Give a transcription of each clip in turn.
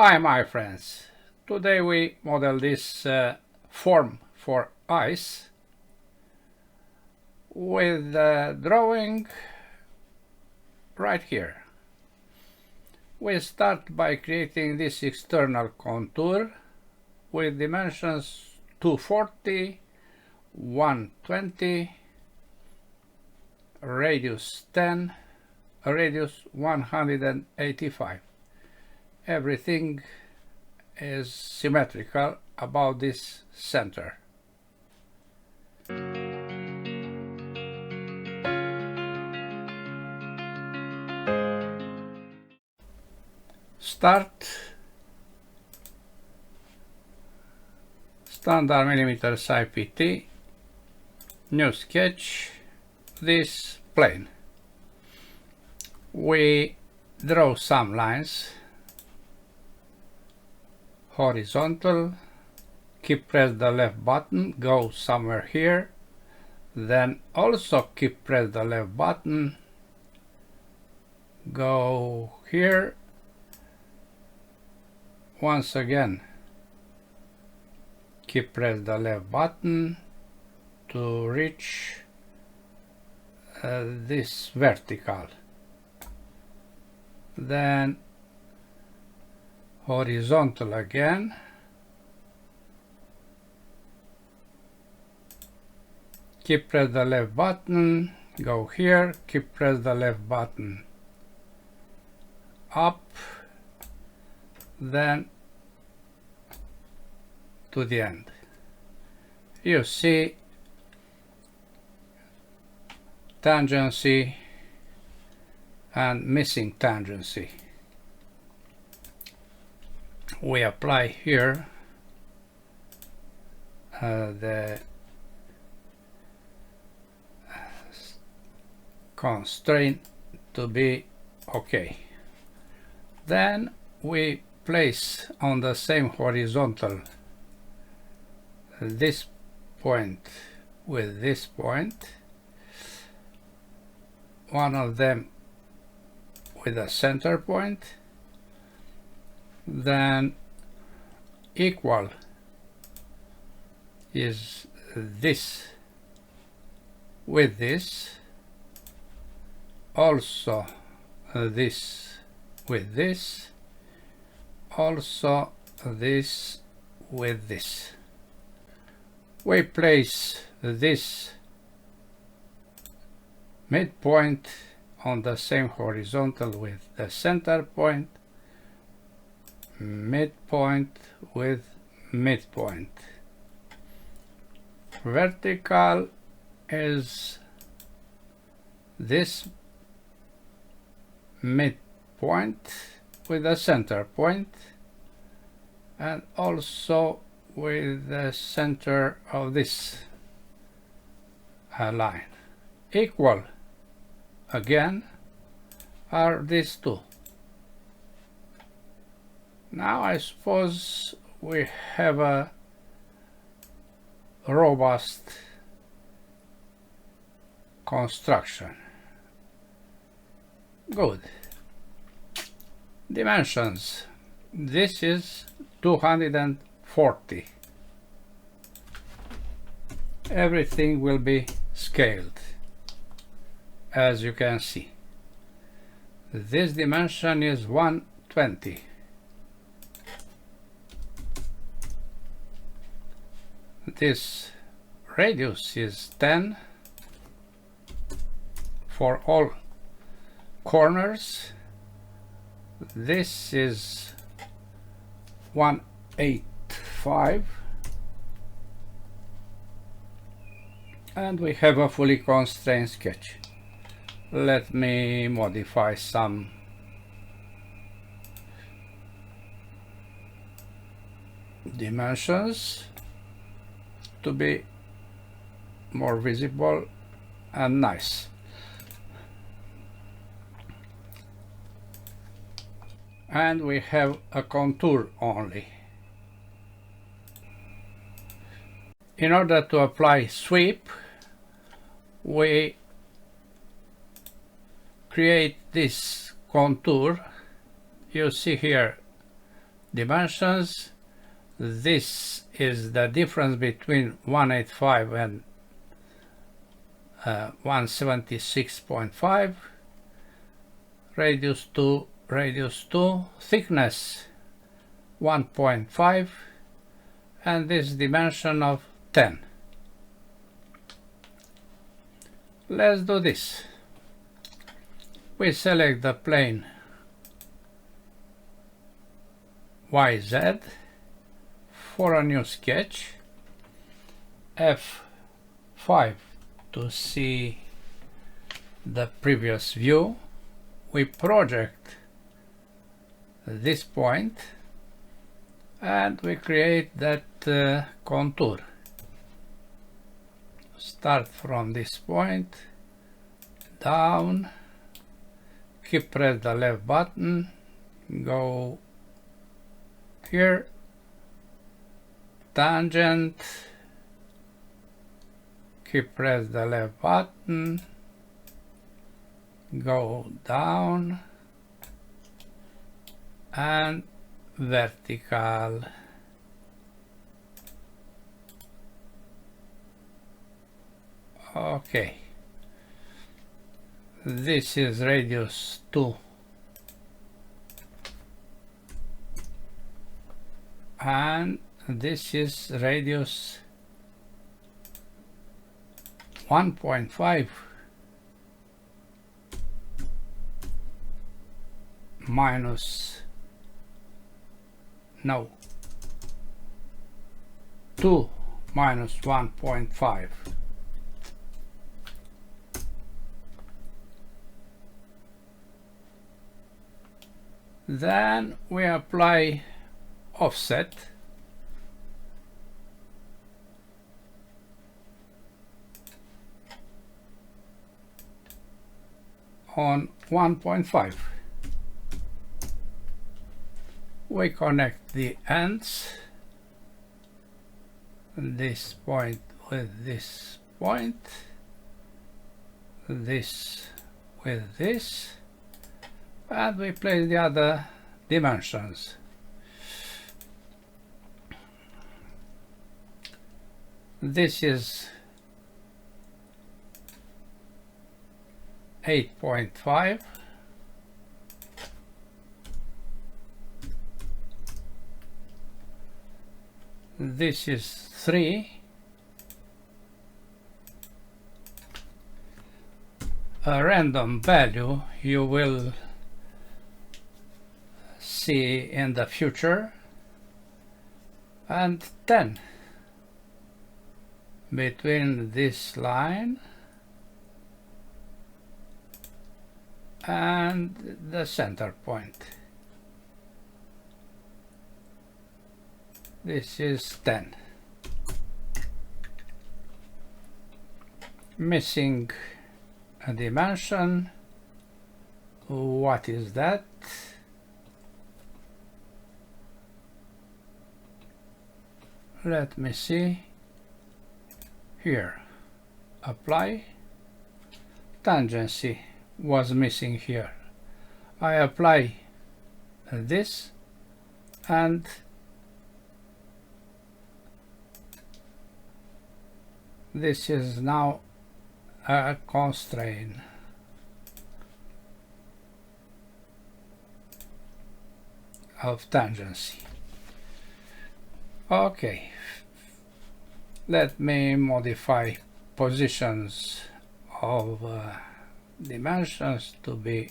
Hi my friends, today we model this form for ice with drawing right here. We start by creating this external contour with dimensions 240, 120, radius 10, radius 185. Everything is symmetrical about this center. Start standard millimeter PT, new sketch, this plane. We draw some lines. Horizontal, keep press the left button, go somewhere here, then also keep press the left button, go here, once again keep press the left button to reach this vertical, then horizontal again, keep press the left button, go here, keep press the left button, up, then to the end. You see tangency and missing tangency. We apply here the constraint to be okay. Then we place on the same horizontal this point with this point, one of them with a center point, then equal is this with this, also this with this, also this with this. We place this midpoint on the same horizontal with the center point, midpoint with midpoint. Vertical is this midpoint with the center point and also with the center of this line. Equal again are these two. Now I suppose we have a robust construction. Good. Dimensions. This is 240. Everything will be scaled, as you can see. This dimension is 120. This radius is 10 for all corners. This is 185, and we have a fully constrained sketch. Let me modify some dimensions to be more visible and nice. And we have a contour only. In order to apply sweep, we create this contour. You see here dimensions. This is the difference between 185 and 176.5. Radius 2, thickness 1.5, and this dimension of 10. Let's do this. We select the plane YZ for a new sketch, F5 to see the previous view. We project this point and we create that contour. Start from this point, down, keep press the left button, go here, tangent, keep press the left button, go down, and vertical. Okay, this is radius 2 and this is radius 1.5 minus 2 minus 1.5. Then we apply offset on 1.5. We connect the ends, this point with this point, this with this, and we place the other dimensions. This is 8.5. This is 3. A random value you will see in the future, and 10 between this line and the center point. This is 10. Missing a dimension. What is that? Let me see. Here, apply. Tangency was missing here. I apply this and this is now a constraint. Of tangency. Okay, let me modify positions of dimensions to be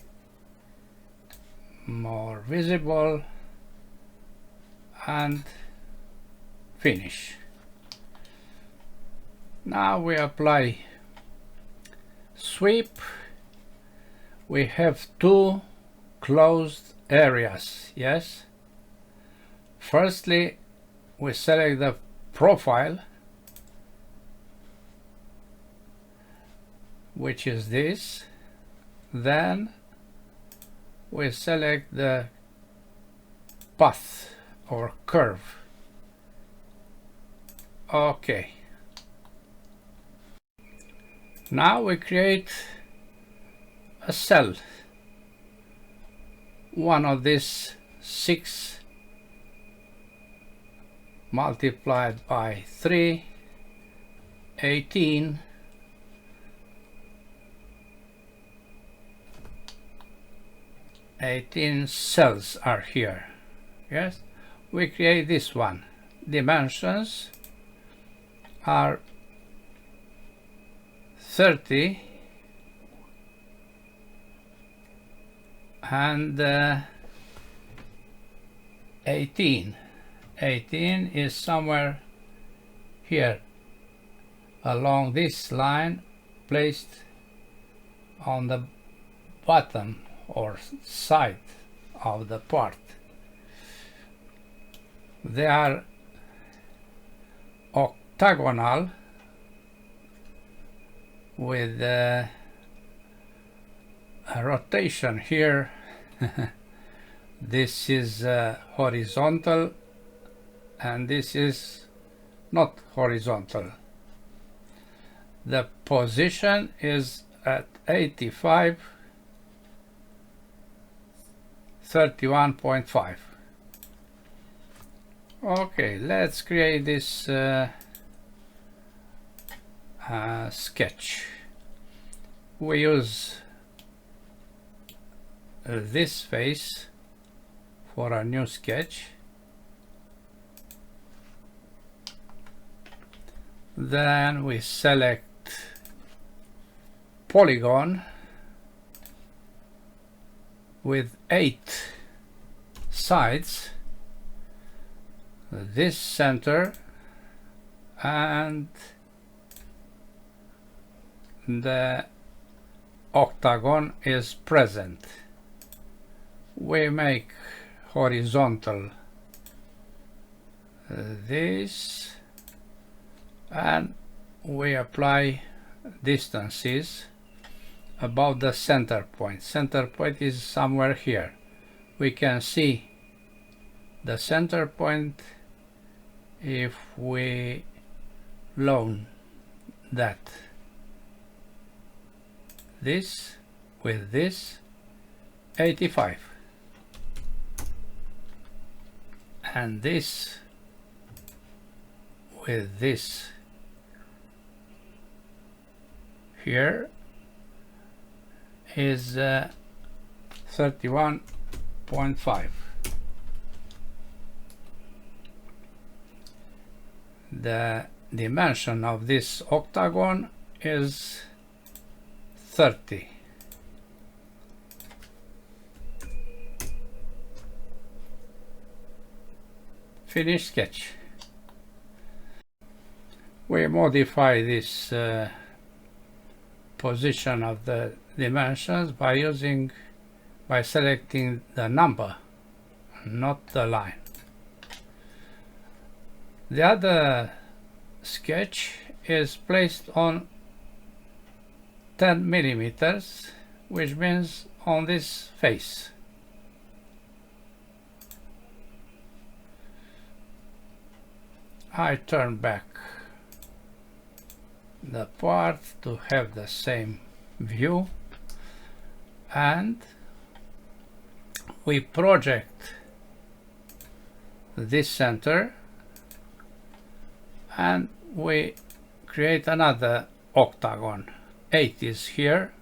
more visible and finish. Now we apply sweep. We have two closed areas, yes. Firstly, we select the profile, which is this. Then we select the path or curve. Okay. Now we create a cell, one of these 6 multiplied by 3, 18, cells are here. Yes, we create this one. Dimensions are 30 and 18. 18 is somewhere here along this line, placed on the bottom or side of the part. They are octagonal with a rotation here. This is horizontal and this is not horizontal. The position is at 85, 31.5. Okay, let's create this sketch. We use this face for a new sketch. Then we select polygon with 8 sides, this center, and the octagon is present. We make horizontal this, and we apply distances about the center point. Center point is somewhere here. We can see the center point if we loan that. This with this 85 and this with this here is 31.5. The dimension of this octagon is 30. Finish sketch. We modify this position of the dimensions by selecting the number, not the line. The other sketch is placed on 10 millimeters, which means on this face. I turn back the part to have the same view, and we project this center and we create another octagon. 8 is here,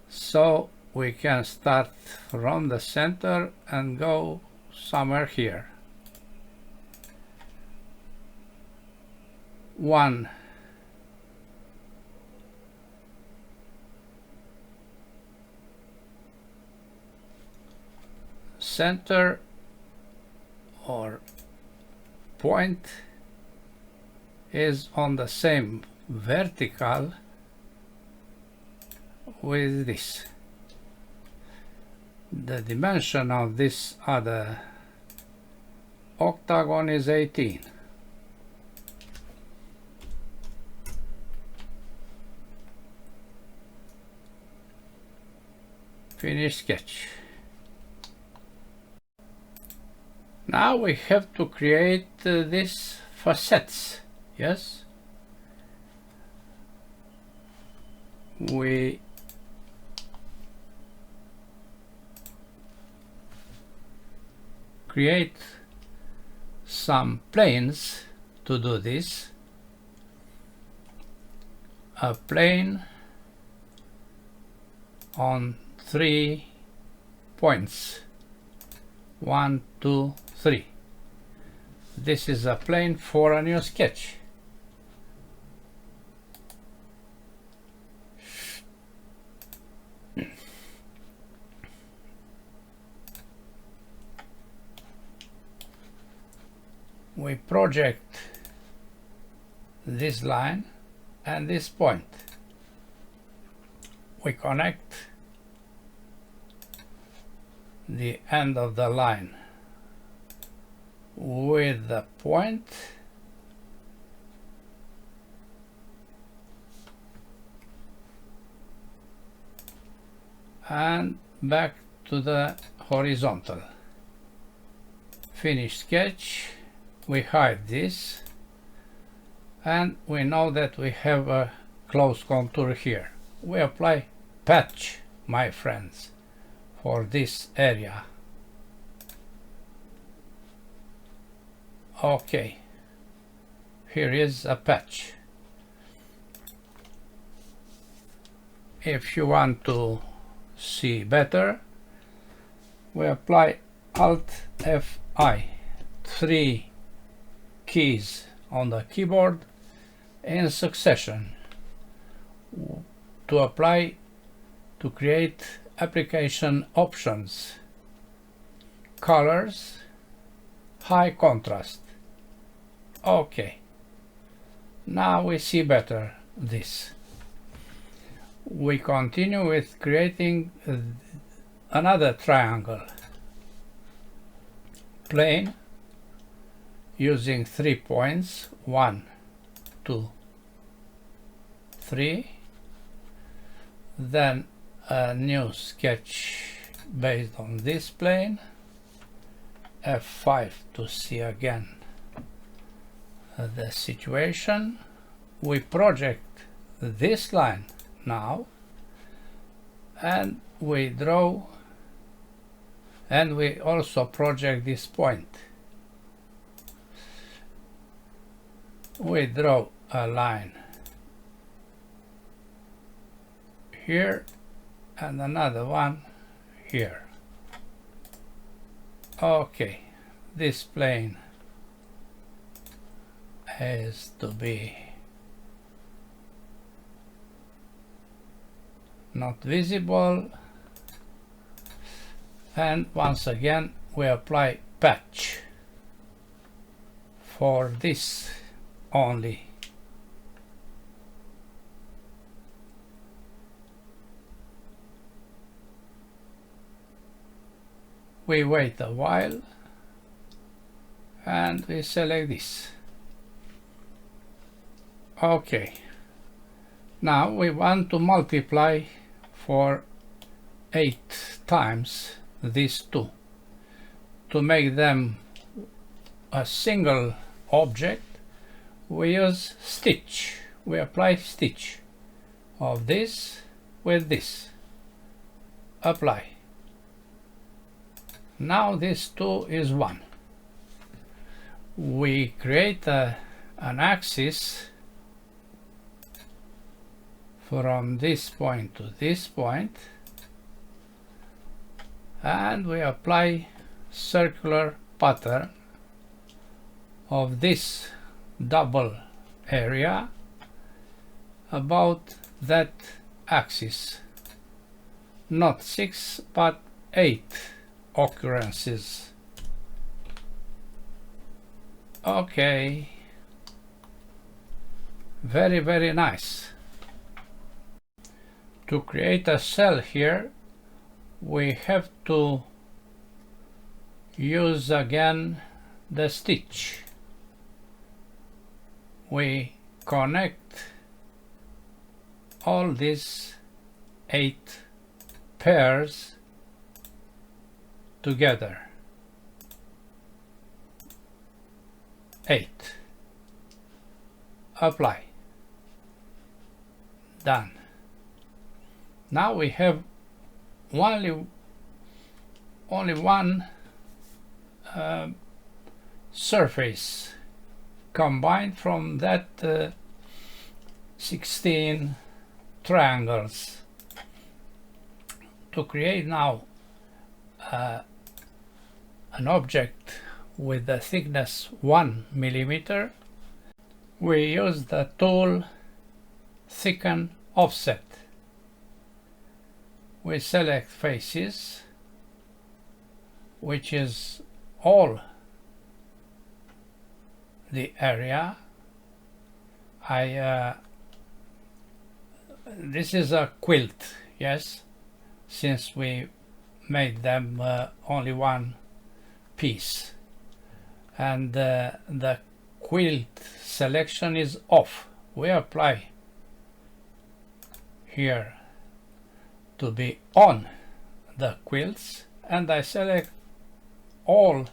so we can start from the center and go somewhere here. 1, center or point is on the same vertical with this. The dimension of this other octagon is 18. Finish sketch. Now we have to create these facets. Yes, we create some planes to do this. A plane on 3 points. 1, 2, 3. This is a plane for a new sketch. We project this line and this point. We connect the end of the line with the point and back to the horizontal. Finish sketch. We hide this and we know that we have a close contour here. We apply patch, my friends, for this area. Okay, here is a patch. If you want to see better, we apply Alt Fi, 3 keys on the keyboard in succession to apply, to create application options, colors, high contrast. Okay, now we see better this. We continue with creating another triangle plane using 3 points, 1, 2, 3. Then a new sketch based on this plane, F5 to see again the situation. We project this line now and we draw, and we also project this point. We draw a line here and another one here. Okay, this plane has to be not visible, and once again we apply patch for this only. We wait a while and we select this. Okay, now we want to multiply for 8 times these two to make them a single object. We use stitch. We apply stitch of this with this. Apply. Now this 2 is 1. We create an axis from this point to this point, and we apply circular pattern of this double area about that axis. Not 6 but 8 occurrences. Okay, very, very nice. To create a cell here, we have to use again the stitch. We connect all these 8 pairs together. 8. Apply. Done. Now we have only one surface combined from that 16 triangles to create now an object with the thickness 1 millimeter. We use the tool thicken offset. We select faces, which is all the area. This is a quilt, yes, since we made them only one piece, and the quilt selection is off. We apply here to be on the quilts, and I select all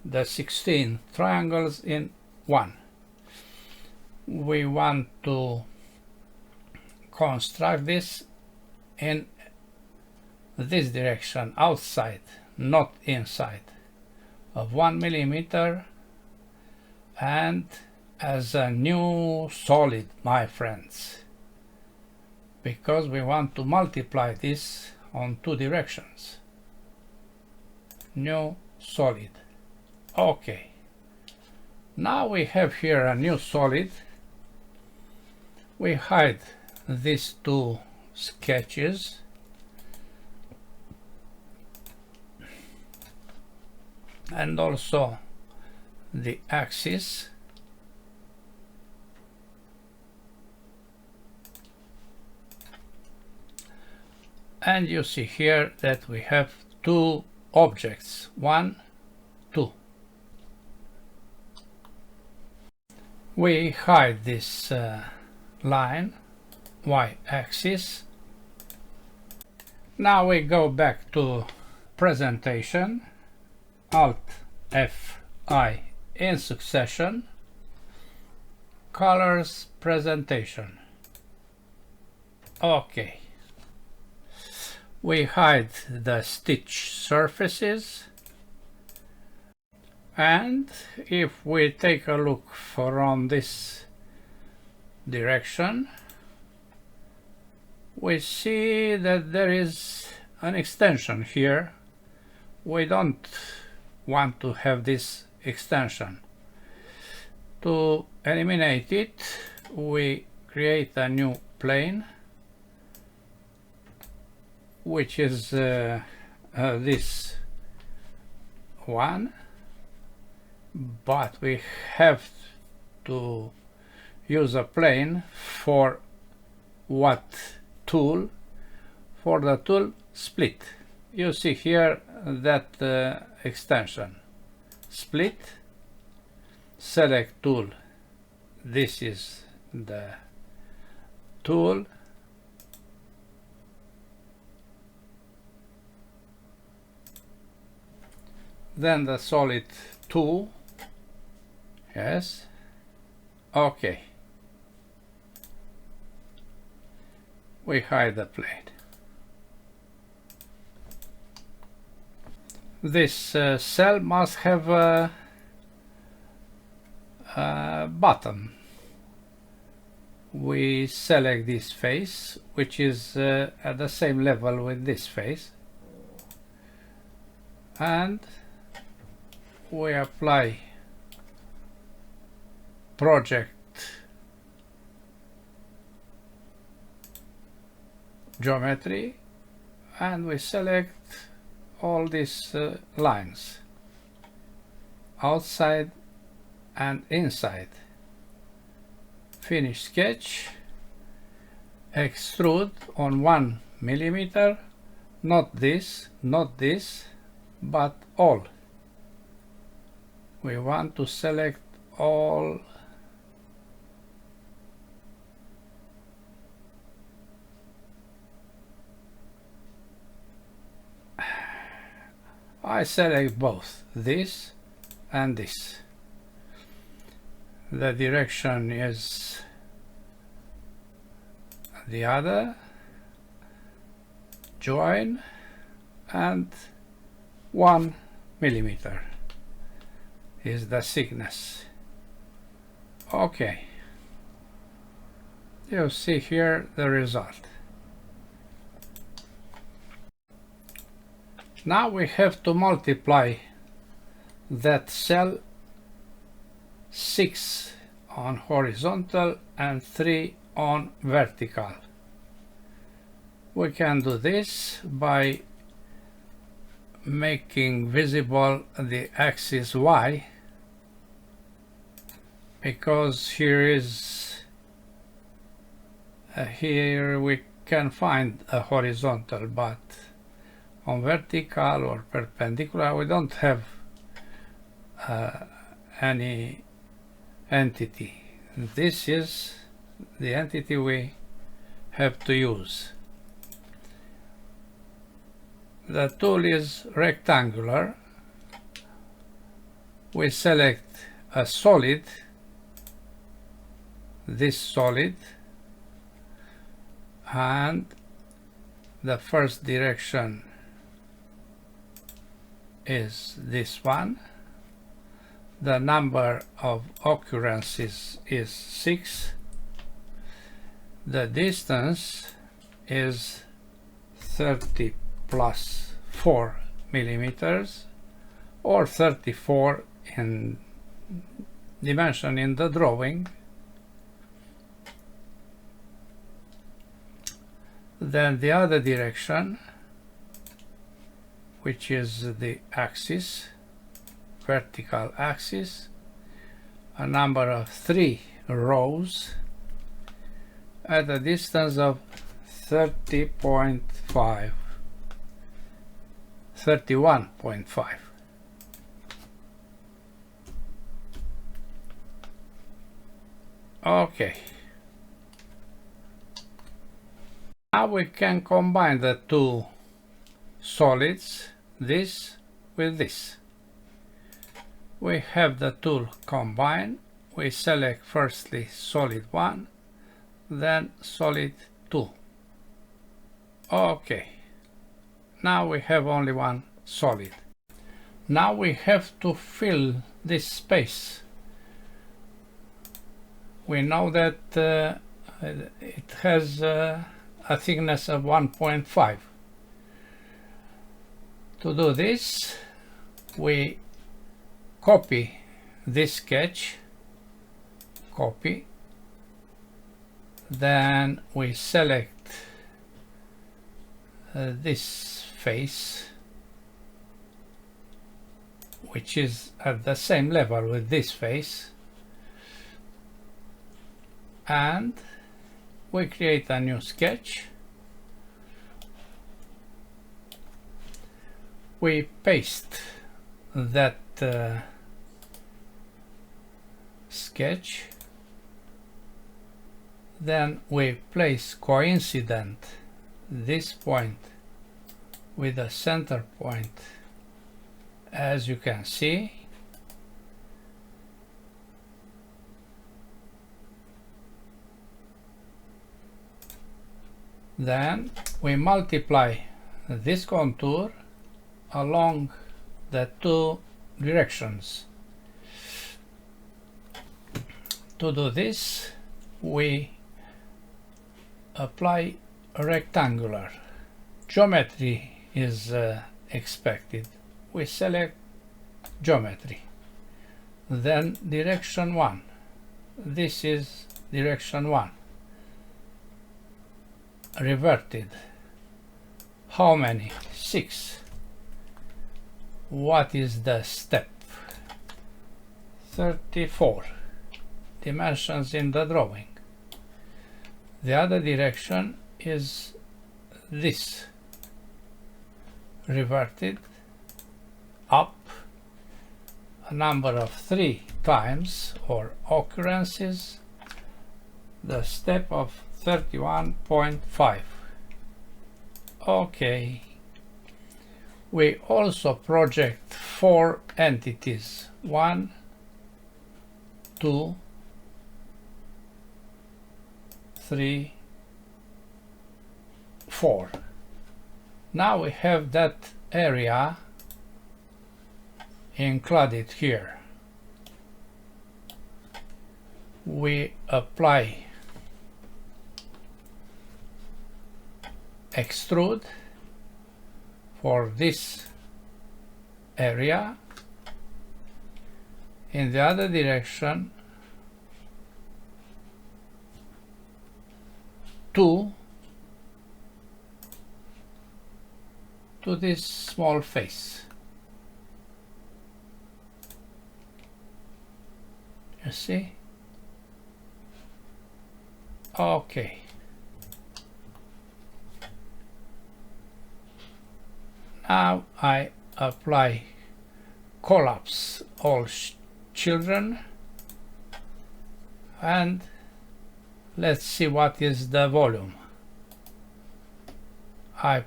the 16 triangles in one. We want to construct this in this direction, outside, not inside, of 1 millimeter, and as a new solid, my friends, because we want to multiply this on two directions. New solid. Okay, now we have here a new solid. We hide these two sketches and also the axis. And you see here that we have two objects, 1, 2. We hide this line, y-axis. Now we go back to presentation, Alt F-I in succession, colors, presentation. Okay. We hide the stitch surfaces, and if we take a look from this direction, we see that there is an extension here. We don't want to have this extension. To eliminate it, we create a new plane, which is this one, but we have to use a plane for what tool? For the tool split. You see here that extension, split, select tool. This is the tool. Then the solid 2, yes, okay. We hide the plane. This cell must have a button. We select this face, which is at the same level with this face, and we apply project geometry, and we select all these lines, outside and inside. Finish sketch, extrude on 1 millimeter, not this, but all. We want to select all I select both this and this. The direction is the other, join, and 1 millimeter is the thickness. Okay, you see here the result. Now we have to multiply that cell 6 on horizontal and 3 on vertical. We can do this by making visible the axis Y, because here we can find a horizontal, but on vertical or perpendicular we don't have any entity. This is the entity we have to use. The tool is rectangular. We select a solid, this solid, and the first direction is this one. The number of occurrences is 6. The distance is 30 plus 4 millimeters, or 34 in dimension in the drawing. Then the other direction, which is the axis, vertical axis, a number of 3 rows at a distance of 31.5. Okay. Now we can combine the two solids, this with this. We have the tool combine. We select firstly solid 1, then solid 2. Okay. Now we have only one solid. Now we have to fill this space. We know that it has a thickness of 1.5. To do this, we copy this sketch, copy, then we select this face, which is at the same level with this face, and we create a new sketch. We paste that sketch, then we place coincident this point with the center point, as you can see. Then we multiply this contour along the two directions. To do this, we apply a rectangular. Geometry is expected. We select geometry. Then direction 1. This is direction 1. Reverted. How many? 6. What is the step? 34. Dimensions in the drawing. The other direction is this. Reverted. Up. A number of 3 times or occurrences. The step of 31.5. Okay. We also project 4 entities. 1, 2, 3, 4. Now we have that area included here. we apply extrude for this area. In the other direction, 2 to this small face. You see? Okay. Now I apply collapse all children, and let's see what is the volume.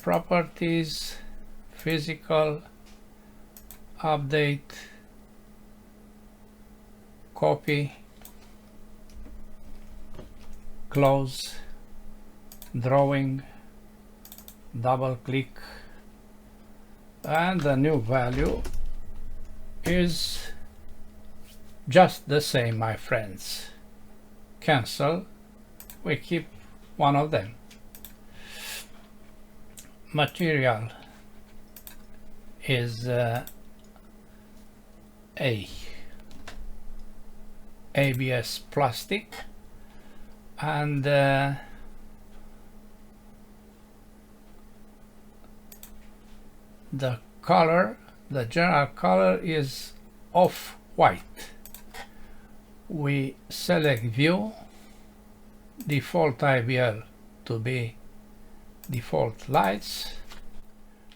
Properties, physical, update, copy, close, drawing, double click, and the new value is just the same, my friends. Cancel, we keep one of them. Material is ABS plastic, and the color, the general color is off-white. We select view, default IBL to be default lights,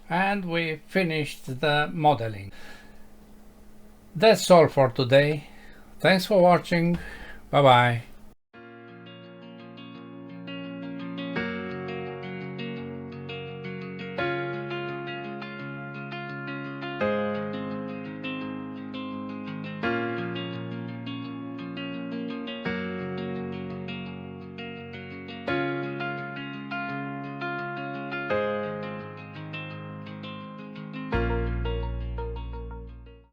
and we finished the modeling. That's all for today. Thanks for watching. Bye bye.